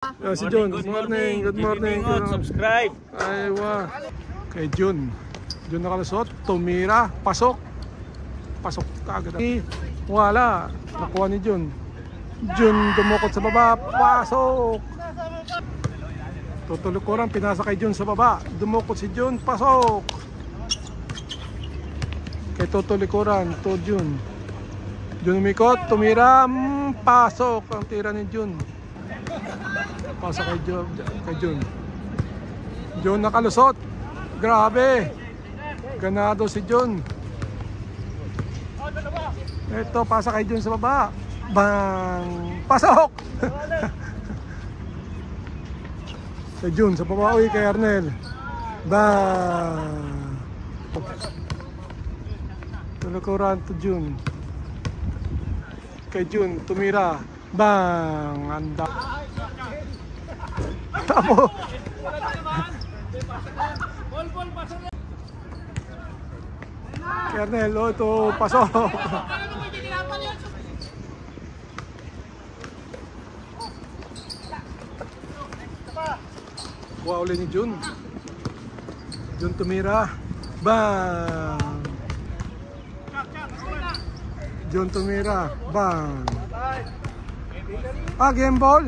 Si Jun, good morning. Good morning. Subscribe. Aywa. Kay Jun. Jun nakalusot. Tumira. Pasok. Pasok kagad. Wala. Nakuha ni Jun. Jun dumukot sa baba. Pasok. Tutulukuran. Pinasa kay Jun sa baba. Dumukot si Jun. Pasok. Kay tutulikuran. To Jun. Jun umikot. Tumira. Pasok. Ang tira ni Jun. Pasok kay Jun. Jun nakalusot. Grabe. Ganado si Jun. Ito, pasa kay Jun sa baba. Bang! Pasok! Kay Jun sa baba. Uy, kay Arnel. Bang! Tulukuran to Jun. Kay Jun, tumira. Bang! Anda. Tapo. Kernel, ito, pasok. Kuha ulit ni Jun. Jun tumira. Bang! Jun tumira. Bang! Game ball.